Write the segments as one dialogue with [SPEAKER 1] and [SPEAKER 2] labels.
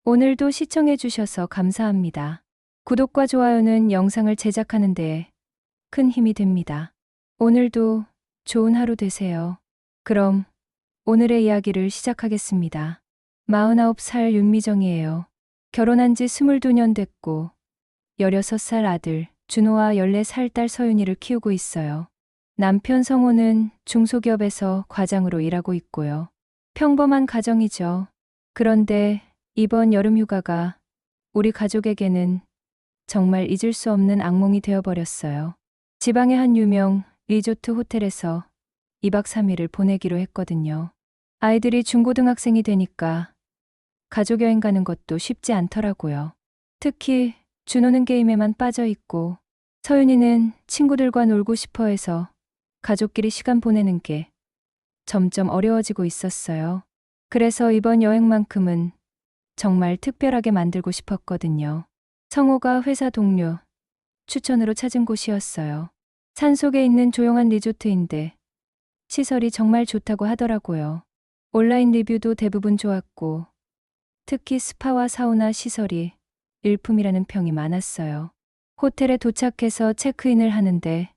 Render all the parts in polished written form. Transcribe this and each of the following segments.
[SPEAKER 1] 오늘도 시청해주셔서 감사합니다. 구독과 좋아요는 영상을 제작하는 데 큰 힘이 됩니다. 오늘도 좋은 하루 되세요. 그럼 오늘의 이야기를 시작하겠습니다. 49살 윤미정이에요. 결혼한 지 22년 됐고 16살 아들 준호와 14살 딸 서윤이를 키우고 있어요. 남편 성호는 중소기업에서 과장으로 일하고 있고요. 평범한 가정이죠. 그런데 이번 여름 휴가가 우리 가족에게는 정말 잊을 수 없는 악몽이 되어버렸어요. 지방의 한 유명 리조트 호텔에서 2박 3일을 보내기로 했거든요. 아이들이 중고등학생이 되니까 가족 여행 가는 것도 쉽지 않더라고요. 특히 준호는 게임에만 빠져 있고 서윤이는 친구들과 놀고 싶어 해서 가족끼리 시간 보내는 게 점점 어려워지고 있었어요. 그래서 이번 여행만큼은 정말 특별하게 만들고 싶었거든요. 성호가 회사 동료 추천으로 찾은 곳이었어요. 산속에 있는 조용한 리조트인데 시설이 정말 좋다고 하더라고요. 온라인 리뷰도 대부분 좋았고 특히 스파와 사우나 시설이 일품이라는 평이 많았어요. 호텔에 도착해서 체크인을 하는데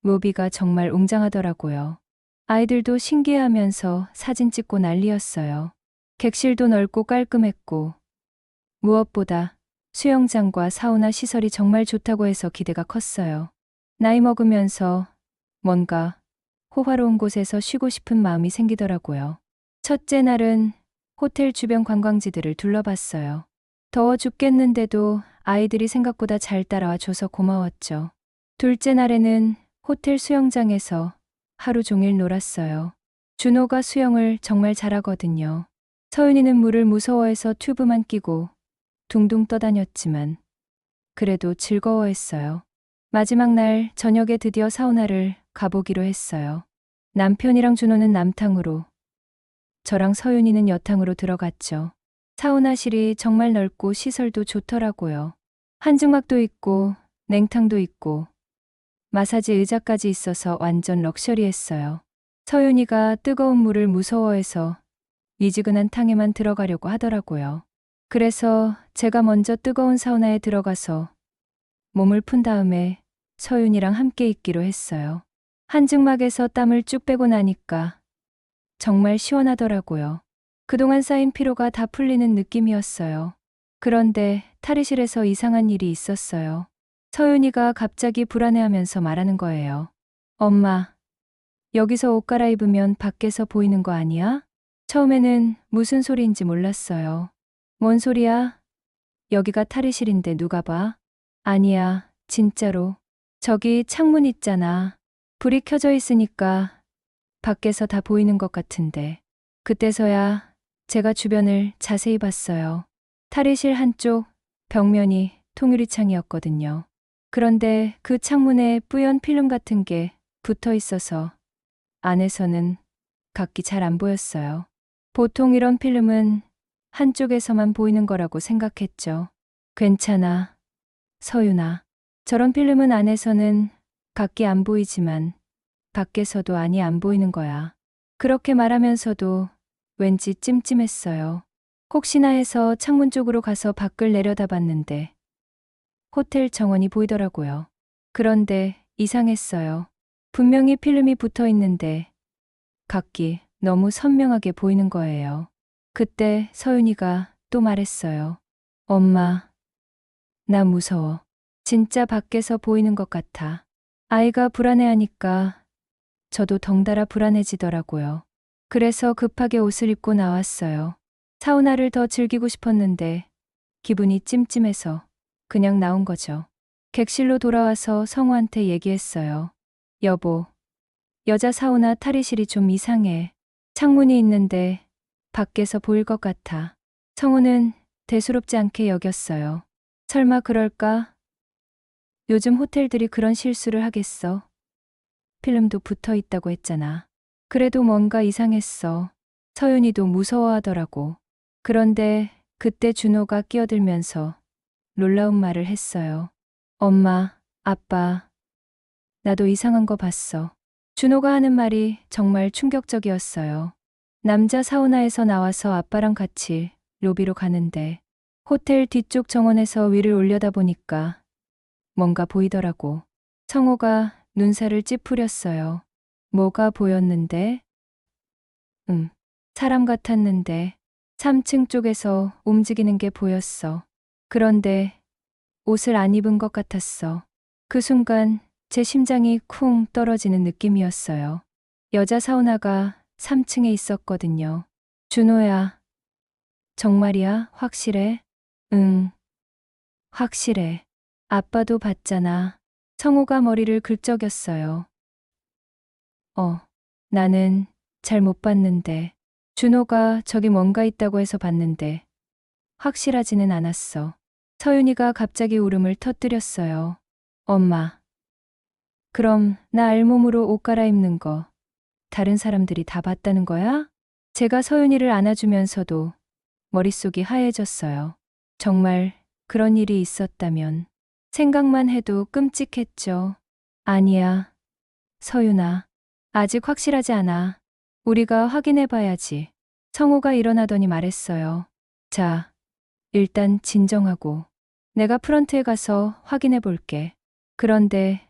[SPEAKER 1] 로비가 정말 웅장하더라고요. 아이들도 신기해하면서 사진 찍고 난리였어요. 객실도 넓고 깔끔했고 무엇보다 수영장과 사우나 시설이 정말 좋다고 해서 기대가 컸어요. 나이 먹으면서 뭔가 호화로운 곳에서 쉬고 싶은 마음이 생기더라고요. 첫째 날은 호텔 주변 관광지들을 둘러봤어요. 더워 죽겠는데도 아이들이 생각보다 잘 따라와 줘서 고마웠죠. 둘째 날에는 호텔 수영장에서 하루 종일 놀았어요. 준호가 수영을 정말 잘하거든요. 서윤이는 물을 무서워해서 튜브만 끼고 둥둥 떠다녔지만 그래도 즐거워했어요. 마지막 날 저녁에 드디어 사우나를 가보기로 했어요. 남편이랑 준호는 남탕으로, 저랑 서윤이는 여탕으로 들어갔죠. 사우나실이 정말 넓고 시설도 좋더라고요. 한증막도 있고 냉탕도 있고 마사지 의자까지 있어서 완전 럭셔리했어요. 서윤이가 뜨거운 물을 무서워해서 미지근한 탕에만 들어가려고 하더라고요. 그래서 제가 먼저 뜨거운 사우나에 들어가서 몸을 푼 다음에 서윤이랑 함께 있기로 했어요. 한증막에서 땀을 쭉 빼고 나니까 정말 시원하더라고요. 그동안 쌓인 피로가 다 풀리는 느낌이었어요. 그런데 탈의실에서 이상한 일이 있었어요. 서윤이가 갑자기 불안해하면서 말하는 거예요. 엄마, 여기서 옷 갈아입으면 밖에서 보이는 거 아니야? 처음에는 무슨 소리인지 몰랐어요. 뭔 소리야? 여기가 탈의실인데 누가 봐? 아니야, 진짜로. 저기 창문 있잖아. 불이 켜져 있으니까 밖에서 다 보이는 것 같은데. 그때서야 제가 주변을 자세히 봤어요. 탈의실 한쪽 벽면이 통유리창이었거든요. 그런데 그 창문에 뿌연 필름 같은 게 붙어 있어서 안에서는 각기 잘 안 보였어요. 보통 이런 필름은 한쪽에서만 보이는 거라고 생각했죠. 괜찮아, 서윤아. 저런 필름은 안에서는 각기 안 보이지만 밖에서도 아니 안 보이는 거야. 그렇게 말하면서도 왠지 찜찜했어요. 혹시나 해서 창문 쪽으로 가서 밖을 내려다봤는데 호텔 정원이 보이더라고요. 그런데 이상했어요. 분명히 필름이 붙어 있는데 각기 너무 선명하게 보이는 거예요. 그때 서윤이가 또 말했어요. 엄마, 나 무서워. 진짜 밖에서 보이는 것 같아. 아이가 불안해하니까 저도 덩달아 불안해지더라고요. 그래서 급하게 옷을 입고 나왔어요. 사우나를 더 즐기고 싶었는데 기분이 찜찜해서 그냥 나온 거죠. 객실로 돌아와서 성우한테 얘기했어요. 여보, 여자 사우나 탈의실이 좀 이상해. 창문이 있는데 밖에서 보일 것 같아. 성우는 대수롭지 않게 여겼어요. 설마 그럴까? 요즘 호텔들이 그런 실수를 하겠어? 필름도 붙어 있다고 했잖아. 그래도 뭔가 이상했어. 서윤이도 무서워하더라고. 그런데 그때 준호가 끼어들면서 놀라운 말을 했어요. 엄마, 아빠, 나도 이상한 거 봤어. 준호가 하는 말이 정말 충격적이었어요. 남자 사우나에서 나와서 아빠랑 같이 로비로 가는데 호텔 뒤쪽 정원에서 위를 올려다보니까 뭔가 보이더라고. 성호가 눈살을 찌푸렸어요. 뭐가 보였는데? 사람 같았는데 3층 쪽에서 움직이는 게 보였어. 그런데 옷을 안 입은 것 같았어. 그 순간 제 심장이 쿵 떨어지는 느낌이었어요. 여자 사우나가 3층에 있었거든요. 준호야, 정말이야? 확실해? 응, 확실해. 아빠도 봤잖아. 성호가 머리를 긁적였어요. 나는 잘 못 봤는데. 준호가 저기 뭔가 있다고 해서 봤는데 확실하지는 않았어. 서윤이가 갑자기 울음을 터뜨렸어요. 엄마, 그럼 나 알몸으로 옷 갈아입는 거 다른 사람들이 다 봤다는 거야? 제가 서윤이를 안아주면서도 머릿속이 하얘졌어요. 정말 그런 일이 있었다면 생각만 해도 끔찍했죠. 아니야, 서윤아. 아직 확실하지 않아. 우리가 확인해 봐야지. 성호가 일어나더니 말했어요. 자, 일단 진정하고 내가 프런트에 가서 확인해 볼게. 그런데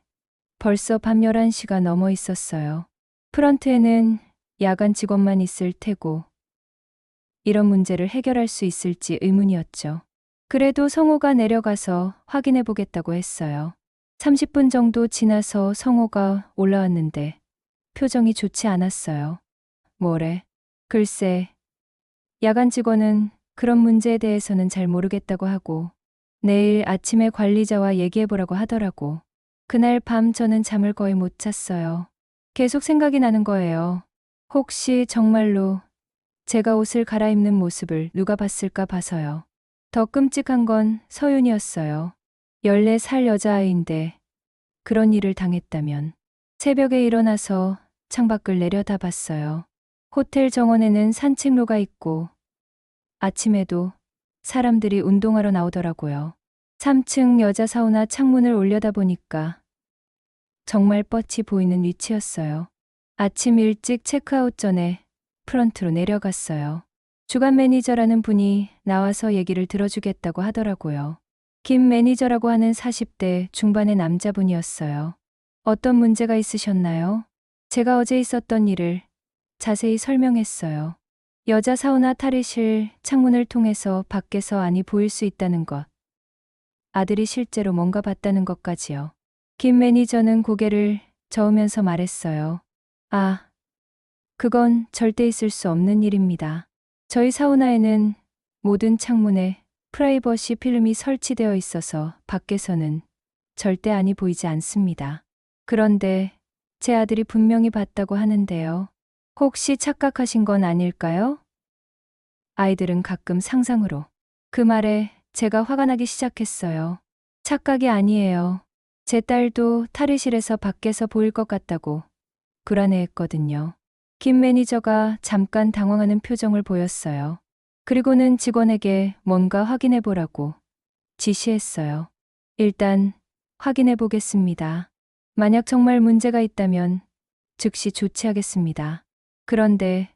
[SPEAKER 1] 벌써 밤 11시가 넘어 있었어요. 프런트에는 야간 직원만 있을 테고 이런 문제를 해결할 수 있을지 의문이었죠. 그래도 성호가 내려가서 확인해 보겠다고 했어요. 30분 정도 지나서 성호가 올라왔는데 표정이 좋지 않았어요. 뭐래? 글쎄, 야간 직원은 그런 문제에 대해서는 잘 모르겠다고 하고 내일 아침에 관리자와 얘기해보라고 하더라고. 그날 밤 저는 잠을 거의 못 잤어요. 계속 생각이 나는 거예요. 혹시 정말로 제가 옷을 갈아입는 모습을 누가 봤을까 봐서요. 더 끔찍한 건 서윤이었어요. 14살 여자아이인데 그런 일을 당했다면 새벽에 일어나서 창밖을 내려다봤어요. 호텔 정원에는 산책로가 있고 아침에도 사람들이 운동하러 나오더라고요. 3층 여자 사우나 창문을 올려다보니까 정말 뻗치 보이는 위치였어요. 아침 일찍 체크아웃 전에 프런트로 내려갔어요. 주간 매니저라는 분이 나와서 얘기를 들어주겠다고 하더라고요. 김 매니저라고 하는 40대 중반의 남자분이었어요. 어떤 문제가 있으셨나요? 제가 어제 있었던 일을 자세히 설명했어요. 여자 사우나 탈의실 창문을 통해서 밖에서 안이 보일 수 있다는 것. 아들이 실제로 뭔가 봤다는 것까지요. 김 매니저는 고개를 저으면서 말했어요. 아, 그건 절대 있을 수 없는 일입니다. 저희 사우나에는 모든 창문에 프라이버시 필름이 설치되어 있어서 밖에서는 절대 안이 보이지 않습니다. 그런데 제 아들이 분명히 봤다고 하는데요. 혹시 착각하신 건 아닐까요? 아이들은 가끔 상상으로. 그 말에 제가 화가 나기 시작했어요. 착각이 아니에요. 제 딸도 탈의실에서 밖에서 보일 것 같다고 불안해했거든요. 김 매니저가 잠깐 당황하는 표정을 보였어요. 그리고는 직원에게 뭔가 확인해 보라고 지시했어요. 일단 확인해 보겠습니다. 만약 정말 문제가 있다면 즉시 조치하겠습니다. 그런데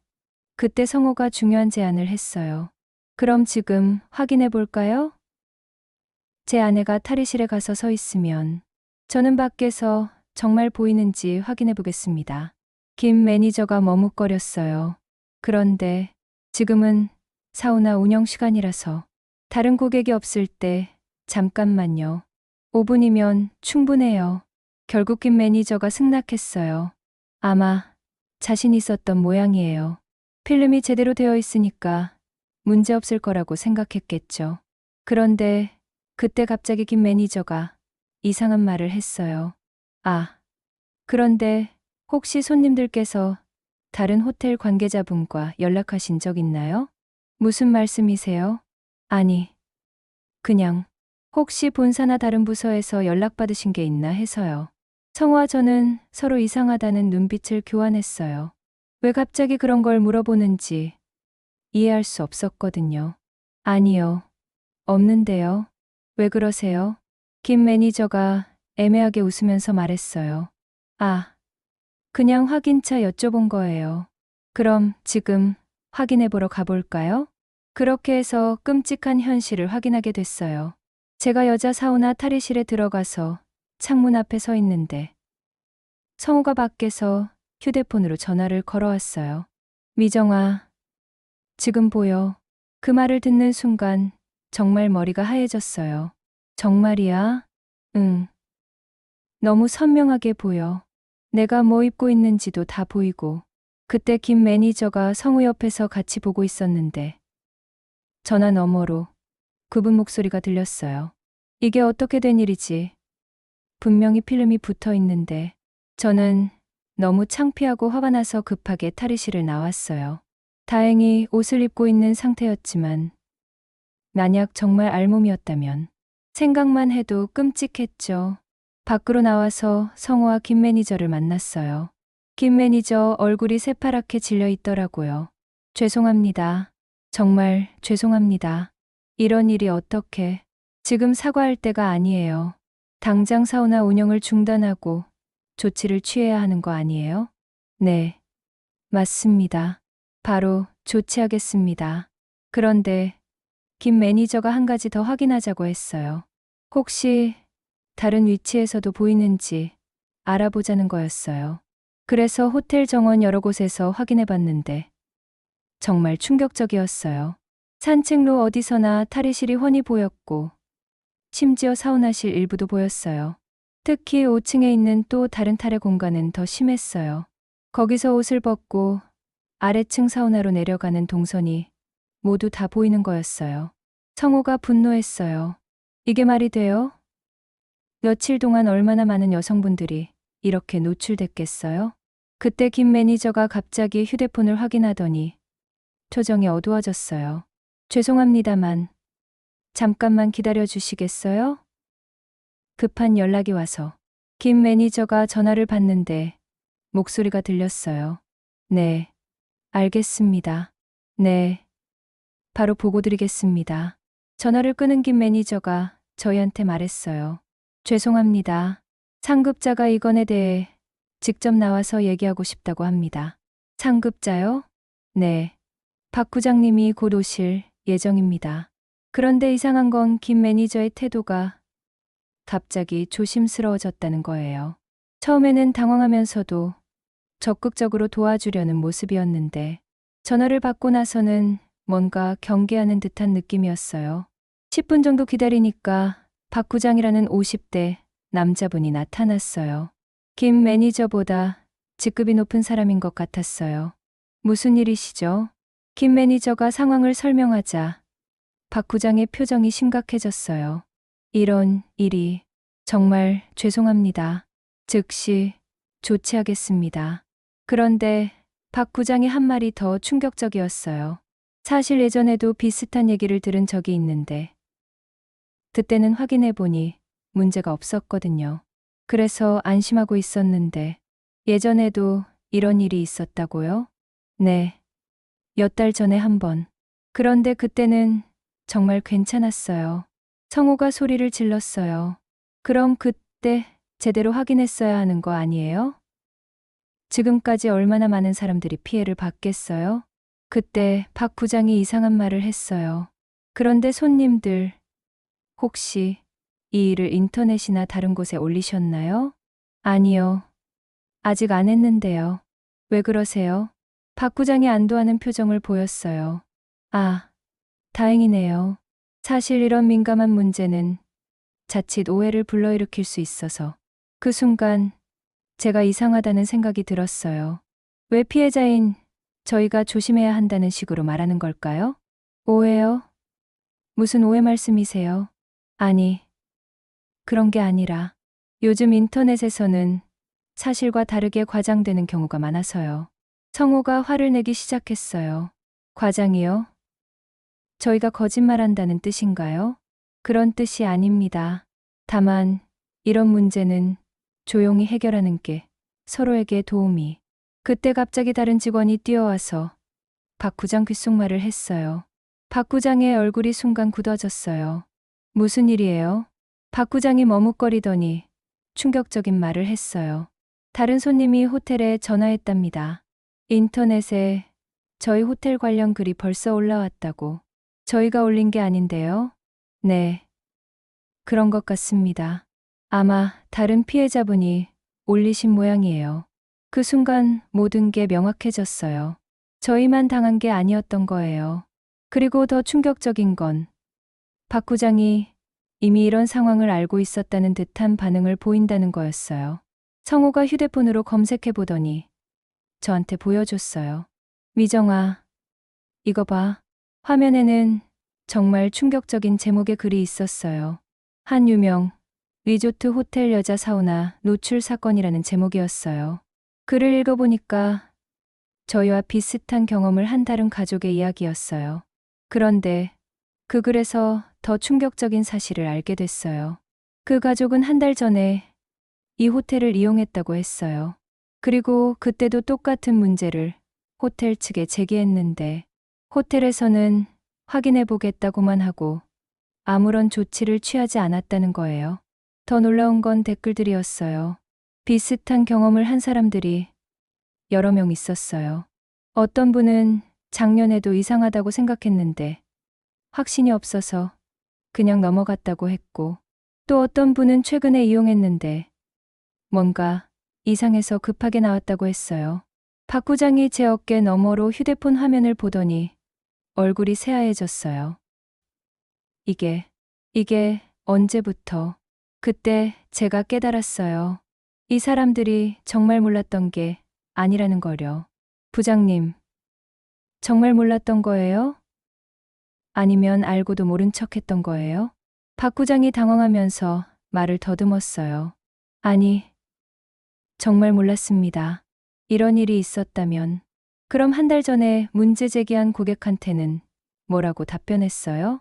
[SPEAKER 1] 그때 성호가 중요한 제안을 했어요. 그럼 지금 확인해 볼까요? 제 아내가 탈의실에 가서 서 있으면 저는 밖에서 정말 보이는지 확인해 보겠습니다. 김 매니저가 머뭇거렸어요. 그런데 지금은 사우나 운영 시간이라서 다른 고객이 없을 때 잠깐만요. 5분이면 충분해요. 결국 김 매니저가 승낙했어요. 아마 자신 있었던 모양이에요. 필름이 제대로 되어 있으니까 문제 없을 거라고 생각했겠죠. 그런데 그때 갑자기 김 매니저가 이상한 말을 했어요. 아, 그런데 혹시 손님들께서 다른 호텔 관계자분과 연락하신 적 있나요? 무슨 말씀이세요? 아니, 그냥 혹시 본사나 다른 부서에서 연락받으신 게 있나 해서요. 성우와 저는 서로 이상하다는 눈빛을 교환했어요. 왜 갑자기 그런 걸 물어보는지 이해할 수 없었거든요. 아니요, 없는데요. 왜 그러세요? 김 매니저가 애매하게 웃으면서 말했어요. 아, 그냥 확인차 여쭤본 거예요. 그럼 지금 확인해 보러 가볼까요? 그렇게 해서 끔찍한 현실을 확인하게 됐어요. 제가 여자 사우나 탈의실에 들어가서 창문 앞에 서 있는데 성우가 밖에서 휴대폰으로 전화를 걸어왔어요. 미정아, 지금 보여. 그 말을 듣는 순간 정말 머리가 하얘졌어요. 정말이야? 응. 너무 선명하게 보여. 내가 뭐 입고 있는지도 다 보이고. 그때 김 매니저가 성우 옆에서 같이 보고 있었는데 전화 너머로 그분 목소리가 들렸어요. 이게 어떻게 된 일이지? 분명히 필름이 붙어 있는데. 저는 너무 창피하고 화가 나서 급하게 탈의실을 나왔어요. 다행히 옷을 입고 있는 상태였지만 만약 정말 알몸이었다면 생각만 해도 끔찍했죠. 밖으로 나와서 성우와 김 매니저를 만났어요. 김 매니저 얼굴이 새파랗게 질려 있더라고요. 죄송합니다. 정말 죄송합니다. 이런 일이 어떻게. 지금 사과할 때가 아니에요. 당장 사우나 운영을 중단하고 조치를 취해야 하는 거 아니에요? 네. 맞습니다. 바로 조치하겠습니다. 그런데 김 매니저가 한 가지 더 확인하자고 했어요. 혹시 다른 위치에서도 보이는지 알아보자는 거였어요. 그래서 호텔 정원 여러 곳에서 확인해 봤는데 정말 충격적이었어요. 산책로 어디서나 탈의실이 훤히 보였고 심지어 사우나실 일부도 보였어요. 특히 5층에 있는 또 다른 탈의 공간은 더 심했어요. 거기서 옷을 벗고 아래층 사우나로 내려가는 동선이 모두 다 보이는 거였어요. 성우가 분노했어요. 이게 말이 돼요? 며칠 동안 얼마나 많은 여성분들이 이렇게 노출됐겠어요? 그때 김 매니저가 갑자기 휴대폰을 확인하더니 표정이 어두워졌어요. 죄송합니다만 잠깐만 기다려 주시겠어요? 급한 연락이 와서 김 매니저가 전화를 받는데 목소리가 들렸어요. 네, 알겠습니다. 네, 바로 보고 드리겠습니다. 전화를 끊은 김 매니저가 저희한테 말했어요. 죄송합니다. 상급자가 이 건에 대해 직접 나와서 얘기하고 싶다고 합니다. 상급자요? 네. 박 부장님이 곧 오실 예정입니다. 그런데 이상한 건 김 매니저의 태도가 갑자기 조심스러워졌다는 거예요. 처음에는 당황하면서도 적극적으로 도와주려는 모습이었는데 전화를 받고 나서는 뭔가 경계하는 듯한 느낌이었어요. 10분 정도 기다리니까 박 부장이라는 50대 남자분이 나타났어요. 김 매니저보다 직급이 높은 사람인 것 같았어요. 무슨 일이시죠? 김 매니저가 상황을 설명하자 박 부장의 표정이 심각해졌어요. 이런 일이 정말 죄송합니다. 즉시 조치하겠습니다. 그런데 박 부장의 한 말이 더 충격적이었어요. 사실 예전에도 비슷한 얘기를 들은 적이 있는데 그때는 확인해보니 문제가 없었거든요. 그래서 안심하고 있었는데 예전에도 이런 일이 있었다고요? 네. 몇 달 전에 한 번. 그런데 그때는 정말 괜찮았어요. 성우가 소리를 질렀어요. 그럼 그때 제대로 확인했어야 하는 거 아니에요? 지금까지 얼마나 많은 사람들이 피해를 받겠어요? 그때 박 부장이 이상한 말을 했어요. 그런데 손님들, 혹시 이 일을 인터넷이나 다른 곳에 올리셨나요? 아니요. 아직 안 했는데요. 왜 그러세요? 박 부장이 안도하는 표정을 보였어요. 아, 다행이네요. 사실 이런 민감한 문제는 자칫 오해를 불러일으킬 수 있어서 그 순간 제가 이상하다는 생각이 들었어요. 왜 피해자인 저희가 조심해야 한다는 식으로 말하는 걸까요? 오해요? 무슨 오해 말씀이세요? 아니, 그런 게 아니라 요즘 인터넷에서는 사실과 다르게 과장되는 경우가 많아서요. 성우가 화를 내기 시작했어요. 과장이요? 저희가 거짓말한다는 뜻인가요? 그런 뜻이 아닙니다. 다만 이런 문제는 조용히 해결하는 게 서로에게 도움이. 그때 갑자기 다른 직원이 뛰어와서 박 부장 귓속말을 했어요. 박 부장의 얼굴이 순간 굳어졌어요. 무슨 일이에요? 박 부장이 머뭇거리더니 충격적인 말을 했어요. 다른 손님이 호텔에 전화했답니다. 인터넷에 저희 호텔 관련 글이 벌써 올라왔다고. 저희가 올린 게 아닌데요. 네, 그런 것 같습니다. 아마 다른 피해자분이 올리신 모양이에요. 그 순간 모든 게 명확해졌어요. 저희만 당한 게 아니었던 거예요. 그리고 더 충격적인 건 박 부장이 이미 이런 상황을 알고 있었다는 듯한 반응을 보인다는 거였어요. 성호가 휴대폰으로 검색해 보더니 저한테 보여줬어요. 미정아, 이거 봐. 화면에는 정말 충격적인 제목의 글이 있었어요. 한 유명 리조트 호텔 여자 사우나 노출 사건이라는 제목이었어요. 글을 읽어보니까 저희와 비슷한 경험을 한 다른 가족의 이야기였어요. 그런데 그 글에서 더 충격적인 사실을 알게 됐어요. 그 가족은 한 달 전에 이 호텔을 이용했다고 했어요. 그리고 그때도 똑같은 문제를 호텔 측에 제기했는데 호텔에서는 확인해 보겠다고만 하고 아무런 조치를 취하지 않았다는 거예요. 더 놀라운 건 댓글들이었어요. 비슷한 경험을 한 사람들이 여러 명 있었어요. 어떤 분은 작년에도 이상하다고 생각했는데 확신이 없어서 그냥 넘어갔다고 했고, 또 어떤 분은 최근에 이용했는데 뭔가 이상해서 급하게 나왔다고 했어요. 박 부장이 제 어깨 너머로 휴대폰 화면을 보더니 얼굴이 새하얘졌어요. 이게 언제부터? 그때 제가 깨달았어요. 이 사람들이 정말 몰랐던 게 아니라는 거려. 부장님, 정말 몰랐던 거예요? 아니면 알고도 모른 척 했던 거예요? 박 부장이 당황하면서 말을 더듬었어요. 아니, 정말 몰랐습니다. 이런 일이 있었다면. 그럼 한 달 전에 문제 제기한 고객한테는 뭐라고 답변했어요?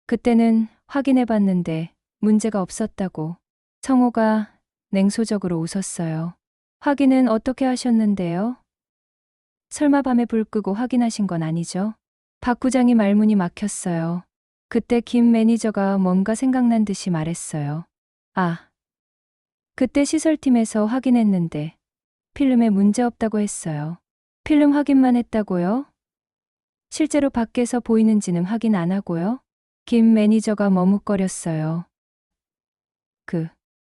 [SPEAKER 1] 그때는 확인해 봤는데 문제가 없었다고. 성호가 냉소적으로 웃었어요. 확인은 어떻게 하셨는데요? 설마 밤에 불 끄고 확인하신 건 아니죠? 박 부장이 말문이 막혔어요. 그때 김 매니저가 뭔가 생각난 듯이 말했어요. 아, 그때 시설팀에서 확인했는데 필름에 문제 없다고 했어요. 필름 확인만 했다고요? 실제로 밖에서 보이는지는 확인 안 하고요? 김 매니저가 머뭇거렸어요.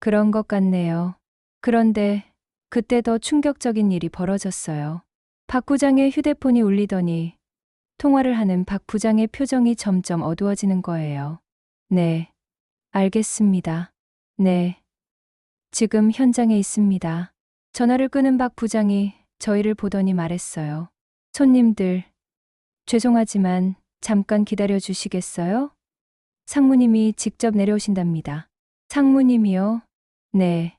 [SPEAKER 1] 그런 것 같네요. 그런데 그때 더 충격적인 일이 벌어졌어요. 박 부장의 휴대폰이 울리더니 통화를 하는 박 부장의 표정이 점점 어두워지는 거예요. 네, 알겠습니다. 네, 지금 현장에 있습니다. 전화를 끄는 박 부장이 저희를 보더니 말했어요. 손님들, 죄송하지만 잠깐 기다려 주시겠어요? 상무님이 직접 내려오신답니다. 상무님이요? 네.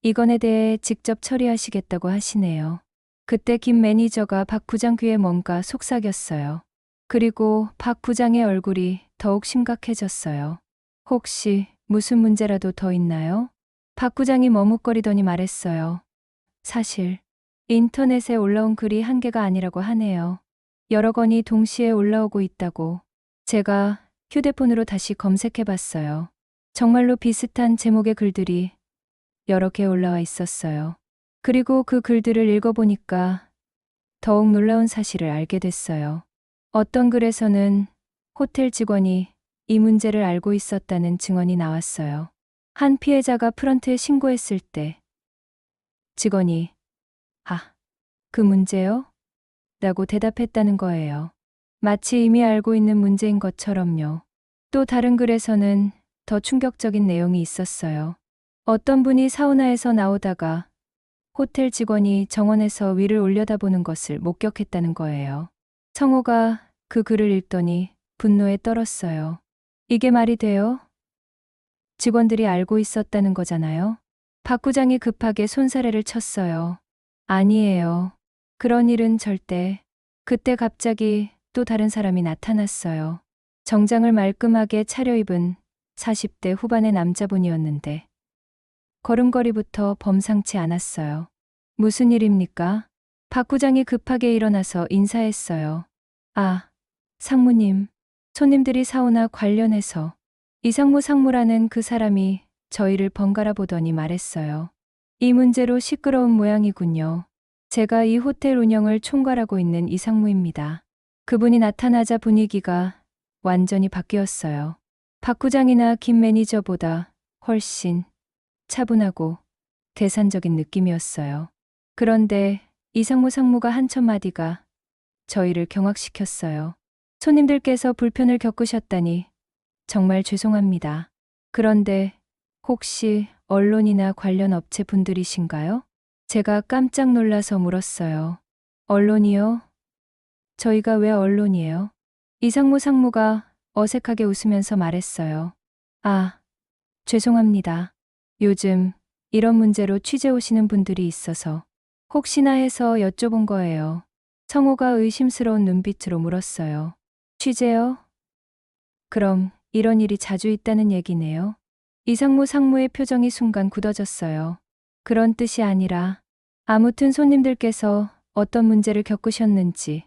[SPEAKER 1] 이 건에 대해 직접 처리하시겠다고 하시네요. 그때 김 매니저가 박 부장 귀에 뭔가 속삭였어요. 그리고 박 부장의 얼굴이 더욱 심각해졌어요. 혹시 무슨 문제라도 더 있나요? 박 부장이 머뭇거리더니 말했어요. 사실 인터넷에 올라온 글이 한 개가 아니라고 하네요. 여러 건이 동시에 올라오고 있다고. 제가 휴대폰으로 다시 검색해 봤어요. 정말로 비슷한 제목의 글들이 여러 개 올라와 있었어요. 그리고 그 글들을 읽어보니까 더욱 놀라운 사실을 알게 됐어요. 어떤 글에서는 호텔 직원이 이 문제를 알고 있었다는 증언이 나왔어요. 한 피해자가 프런트에 신고했을 때 직원이 그 문제요? 라고 대답했다는 거예요. 마치 이미 알고 있는 문제인 것처럼요. 또 다른 글에서는 더 충격적인 내용이 있었어요. 어떤 분이 사우나에서 나오다가 호텔 직원이 정원에서 위를 올려다보는 것을 목격했다는 거예요. 성호가 그 글을 읽더니 분노에 떨었어요. 이게 말이 돼요? 직원들이 알고 있었다는 거잖아요. 박 부장이 급하게 손사래를 쳤어요. 아니에요. 그런 일은 절대. 그때 갑자기 또 다른 사람이 나타났어요. 정장을 말끔하게 차려입은 40대 후반의 남자분이었는데 걸음걸이부터 범상치 않았어요. 무슨 일입니까? 박 부장이 급하게 일어나서 인사했어요. 아, 상무님. 손님들이 사우나 관련해서 이상무 상무라는 그 사람이 저희를 번갈아 보더니 말했어요. 이 문제로 시끄러운 모양이군요. 제가 이 호텔 운영을 총괄하고 있는 이상무입니다. 그분이 나타나자 분위기가 완전히 바뀌었어요. 박 부장이나 김 매니저보다 훨씬 차분하고 대산적인 느낌이었어요. 그런데 이상무 상무가 한 첫 마디가 저희를 경악시켰어요. 손님들께서 불편을 겪으셨다니 정말 죄송합니다. 그런데 혹시 언론이나 관련 업체 분들이신가요? 제가 깜짝 놀라서 물었어요. 언론이요? 저희가 왜 언론이에요? 이상무 상무가 어색하게 웃으면서 말했어요. 아, 죄송합니다. 요즘 이런 문제로 취재 오시는 분들이 있어서 혹시나 해서 여쭤본 거예요. 성호가 의심스러운 눈빛으로 물었어요. 취재요? 그럼 이런 일이 자주 있다는 얘기네요. 이상무 상무의 표정이 순간 굳어졌어요. 그런 뜻이 아니라 아무튼 손님들께서 어떤 문제를 겪으셨는지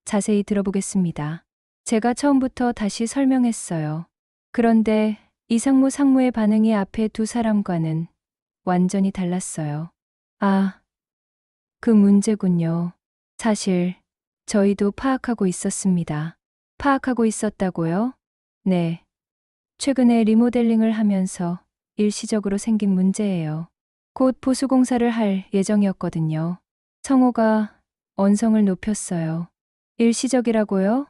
[SPEAKER 1] 자세히 들어보겠습니다. 제가 처음부터 다시 설명했어요. 그런데 이상무 상무의 반응이 앞에 두 사람과는 완전히 달랐어요. 아, 그 문제군요. 사실 저희도 파악하고 있었습니다. 파악하고 있었다고요? 네. 최근에 리모델링을 하면서 일시적으로 생긴 문제예요. 곧 보수공사를 할 예정이었거든요. 성호가 언성을 높였어요. 일시적이라고요?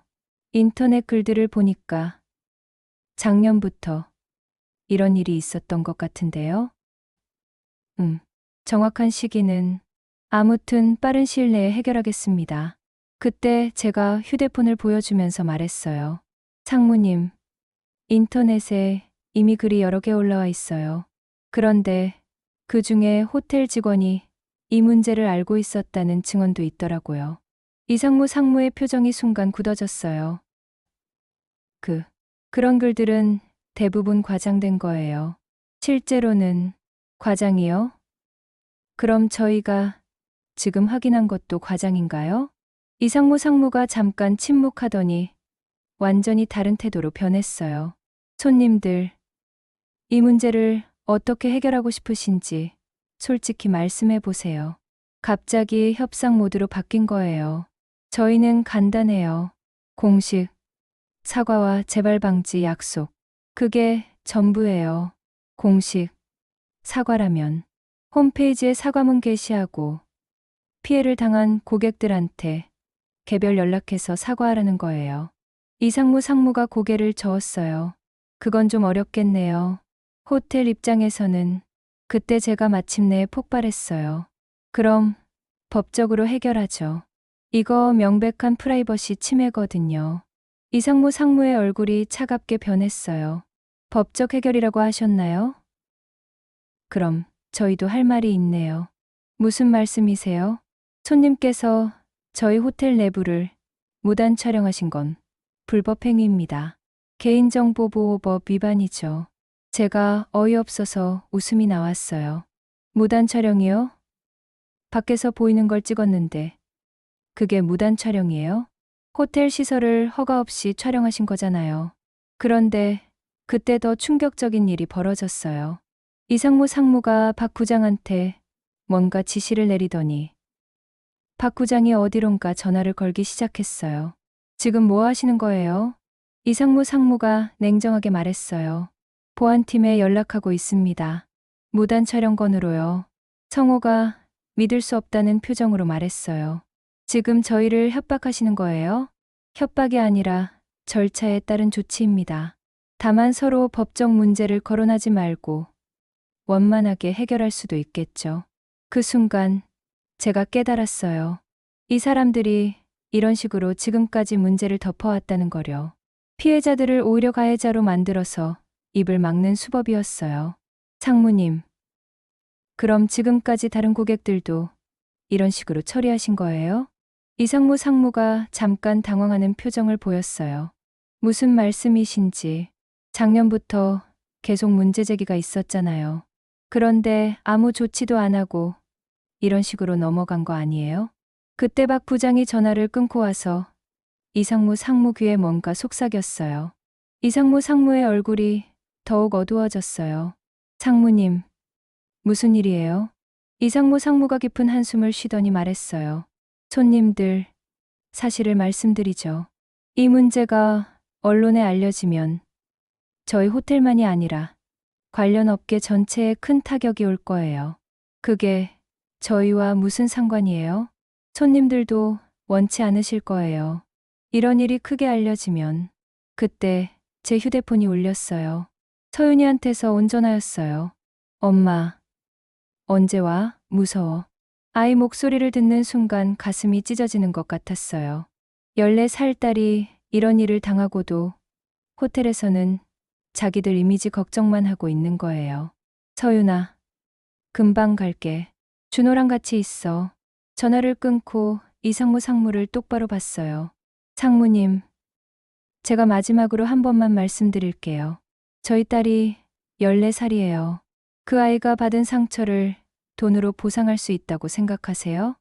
[SPEAKER 1] 인터넷 글들을 보니까 작년부터 이런 일이 있었던 것 같은데요. 정확한 시기는 아무튼 빠른 시일 내에 해결하겠습니다. 그때 제가 휴대폰을 보여주면서 말했어요. 상무님, 인터넷에 이미 글이 여러 개 올라와 있어요. 그런데 그 중에 호텔 직원이 이 문제를 알고 있었다는 증언도 있더라고요. 이상무 상무의 표정이 순간 굳어졌어요. 그런 글들은 대부분 과장된 거예요. 실제로는 과장이요? 그럼 저희가 지금 확인한 것도 과장인가요? 이상무 상무가 잠깐 침묵하더니 완전히 다른 태도로 변했어요. 손님들, 이 문제를 어떻게 해결하고 싶으신지 솔직히 말씀해 보세요. 갑자기 협상 모드로 바뀐 거예요. 저희는 간단해요. 공식, 사과와 재발 방지 약속. 그게 전부예요. 공식, 사과라면 홈페이지에 사과문 게시하고 피해를 당한 고객들한테 개별 연락해서 사과하라는 거예요. 이상무 상무가 고개를 저었어요. 그건 좀 어렵겠네요. 호텔 입장에서는 그때 제가 마침내 폭발했어요. 그럼 법적으로 해결하죠. 이거 명백한 프라이버시 침해거든요. 이상무 상무의 얼굴이 차갑게 변했어요. 법적 해결이라고 하셨나요? 그럼 저희도 할 말이 있네요. 무슨 말씀이세요? 손님께서 저희 호텔 내부를 무단 촬영하신 건 불법 행위입니다. 개인정보보호법 위반이죠. 제가 어이없어서 웃음이 나왔어요. 무단 촬영이요? 밖에서 보이는 걸 찍었는데 그게 무단 촬영이에요? 호텔 시설을 허가 없이 촬영하신 거잖아요. 그런데 그때 더 충격적인 일이 벌어졌어요. 이상무 상무가 박 부장한테 뭔가 지시를 내리더니 박 부장이 어디론가 전화를 걸기 시작했어요. 지금 뭐 하시는 거예요? 이상무 상무가 냉정하게 말했어요. 보안팀에 연락하고 있습니다. 무단 촬영 건으로요. 성호가 믿을 수 없다는 표정으로 말했어요. 지금 저희를 협박하시는 거예요? 협박이 아니라 절차에 따른 조치입니다. 다만 서로 법적 문제를 거론하지 말고 원만하게 해결할 수도 있겠죠. 그 순간 제가 깨달았어요. 이 사람들이 이런 식으로 지금까지 문제를 덮어왔다는 거려. 피해자들을 오히려 가해자로 만들어서 입을 막는 수법이었어요. 상무님, 그럼 지금까지 다른 고객들도 이런 식으로 처리하신 거예요? 이상무 상무가 잠깐 당황하는 표정을 보였어요. 무슨 말씀이신지. 작년부터 계속 문제 제기가 있었잖아요. 그런데 아무 조치도 안 하고 이런 식으로 넘어간 거 아니에요? 그때 박 부장이 전화를 끊고 와서 이상무 상무 귀에 뭔가 속삭였어요. 이상무 상무의 얼굴이 더욱 어두워졌어요. 상무님, 무슨 일이에요? 이상무 상무가 깊은 한숨을 쉬더니 말했어요. 손님들, 사실을 말씀드리죠. 이 문제가 언론에 알려지면 저희 호텔만이 아니라 관련 업계 전체에 큰 타격이 올 거예요. 그게 저희와 무슨 상관이에요? 손님들도 원치 않으실 거예요. 이런 일이 크게 알려지면 그때 제 휴대폰이 울렸어요. 서윤이한테서 온 전화였어요. 엄마, 언제 와? 무서워. 아이 목소리를 듣는 순간 가슴이 찢어지는 것 같았어요. 14살 딸이 이런 일을 당하고도 호텔에서는 자기들 이미지 걱정만 하고 있는 거예요. 서윤아, 금방 갈게. 준호랑 같이 있어. 전화를 끊고 이상무 상무를 똑바로 봤어요. 상무님, 제가 마지막으로 한 번만 말씀드릴게요. 저희 딸이 14살이에요. 그 아이가 받은 상처를 돈으로 보상할 수 있다고 생각하세요?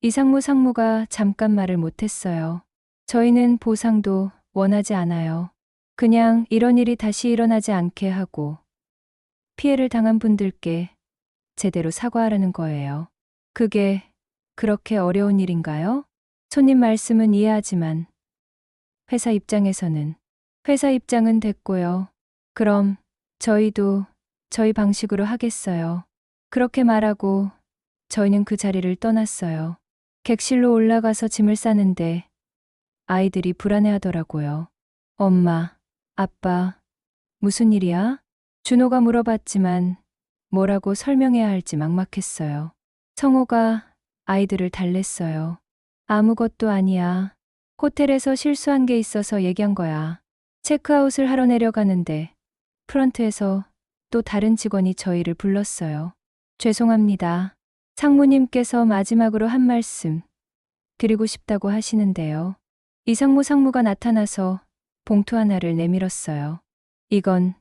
[SPEAKER 1] 이상무 상무가 잠깐 말을 못했어요. 저희는 보상도 원하지 않아요. 그냥 이런 일이 다시 일어나지 않게 하고 피해를 당한 분들께 제대로 사과하라는 거예요. 그게 그렇게 어려운 일인가요? 손님 말씀은 이해하지만 회사 입장에서는 회사 입장은 됐고요. 그럼 저희도 저희 방식으로 하겠어요. 그렇게 말하고 저희는 그 자리를 떠났어요. 객실로 올라가서 짐을 싸는데 아이들이 불안해하더라고요. 엄마, 아빠, 무슨 일이야? 준호가 물어봤지만 뭐라고 설명해야 할지 막막했어요. 성호가 아이들을 달랬어요. 아무것도 아니야. 호텔에서 실수한 게 있어서 얘기한 거야. 체크아웃을 하러 내려가는데 프런트에서 또 다른 직원이 저희를 불렀어요. 죄송합니다. 상무님께서 마지막으로 한 말씀 드리고 싶다고 하시는데요. 이상무 상무가 나타나서 봉투 하나를 내밀었어요. 이건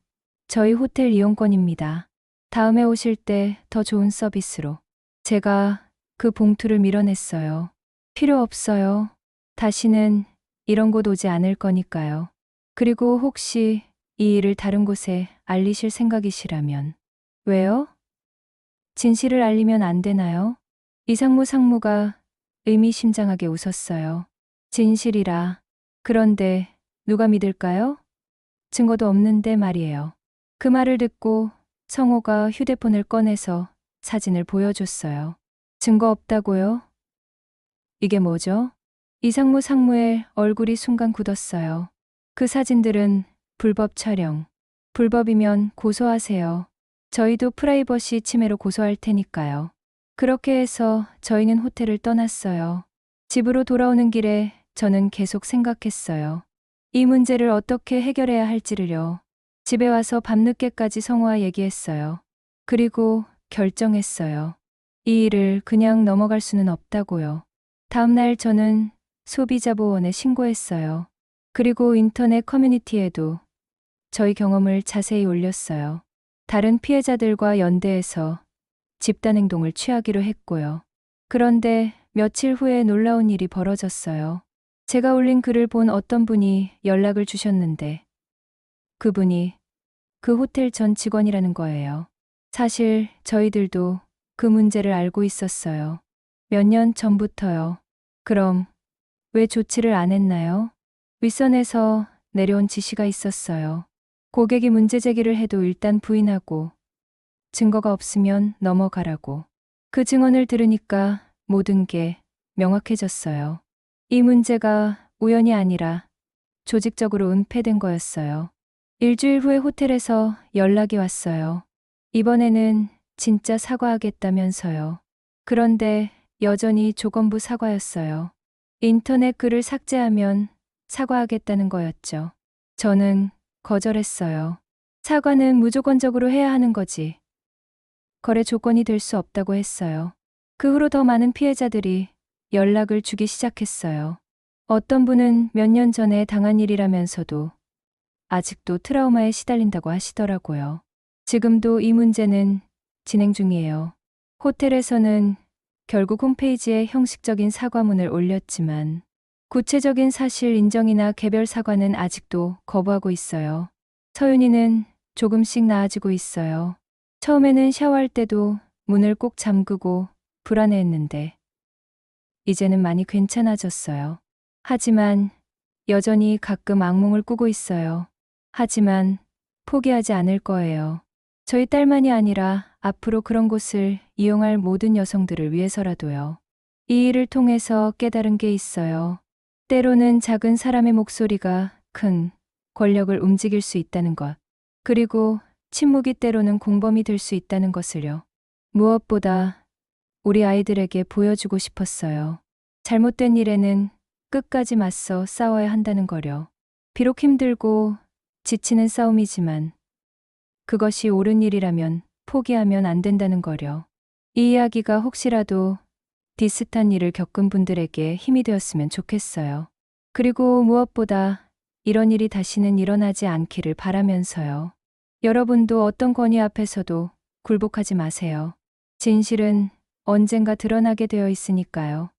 [SPEAKER 1] 저희 호텔 이용권입니다. 다음에 오실 때 더 좋은 서비스로. 제가 그 봉투를 밀어냈어요. 필요 없어요. 다시는 이런 곳 오지 않을 거니까요. 그리고 혹시 이 일을 다른 곳에 알리실 생각이시라면. 왜요? 진실을 알리면 안 되나요? 이상무 상무가 의미심장하게 웃었어요. 진실이라. 그런데 누가 믿을까요? 증거도 없는데 말이에요. 그 말을 듣고 성호가 휴대폰을 꺼내서 사진을 보여줬어요. 증거 없다고요? 이게 뭐죠? 이상무 상무의 얼굴이 순간 굳었어요. 그 사진들은 불법 촬영. 불법이면 고소하세요. 저희도 프라이버시 침해로 고소할 테니까요. 그렇게 해서 저희는 호텔을 떠났어요. 집으로 돌아오는 길에 저는 계속 생각했어요. 이 문제를 어떻게 해결해야 할지를요. 집에 와서 밤늦게까지 성호와 얘기했어요. 그리고 결정했어요. 이 일을 그냥 넘어갈 수는 없다고요. 다음날 저는 소비자보호원에 신고했어요. 그리고 인터넷 커뮤니티에도 저희 경험을 자세히 올렸어요. 다른 피해자들과 연대해서 집단행동을 취하기로 했고요. 그런데 며칠 후에 놀라운 일이 벌어졌어요. 제가 올린 글을 본 어떤 분이 연락을 주셨는데 그분이 그 호텔 전 직원이라는 거예요. 사실 저희들도 그 문제를 알고 있었어요. 몇 년 전부터요. 그럼 왜 조치를 안 했나요? 윗선에서 내려온 지시가 있었어요. 고객이 문제 제기를 해도 일단 부인하고 증거가 없으면 넘어가라고. 그 증언을 들으니까 모든 게 명확해졌어요. 이 문제가 우연이 아니라 조직적으로 은폐된 거였어요. 일주일 후에 호텔에서 연락이 왔어요. 이번에는 진짜 사과하겠다면서요. 그런데 여전히 조건부 사과였어요. 인터넷 글을 삭제하면 사과하겠다는 거였죠. 저는 거절했어요. 사과는 무조건적으로 해야 하는 거지. 거래 조건이 될 수 없다고 했어요. 그 후로 더 많은 피해자들이 연락을 주기 시작했어요. 어떤 분은 몇 년 전에 당한 일이라면서도 아직도 트라우마에 시달린다고 하시더라고요. 지금도 이 문제는 진행 중이에요. 호텔에서는 결국 홈페이지에 형식적인 사과문을 올렸지만 구체적인 사실 인정이나 개별 사과는 아직도 거부하고 있어요. 서윤이는 조금씩 나아지고 있어요. 처음에는 샤워할 때도 문을 꼭 잠그고 불안해했는데 이제는 많이 괜찮아졌어요. 하지만 여전히 가끔 악몽을 꾸고 있어요. 하지만 포기하지 않을 거예요. 저희 딸만이 아니라 앞으로 그런 곳을 이용할 모든 여성들을 위해서라도요. 이 일을 통해서 깨달은 게 있어요. 때로는 작은 사람의 목소리가 큰 권력을 움직일 수 있다는 것. 그리고 침묵이 때로는 공범이 될 수 있다는 것을요. 무엇보다 우리 아이들에게 보여주고 싶었어요. 잘못된 일에는 끝까지 맞서 싸워야 한다는 거요. 비록 힘들고 지치는 싸움이지만 그것이 옳은 일이라면 포기하면 안 된다는 거요. 이 이야기가 혹시라도 비슷한 일을 겪은 분들에게 힘이 되었으면 좋겠어요. 그리고 무엇보다 이런 일이 다시는 일어나지 않기를 바라면서요. 여러분도 어떤 권위 앞에서도 굴복하지 마세요. 진실은 언젠가 드러나게 되어 있으니까요.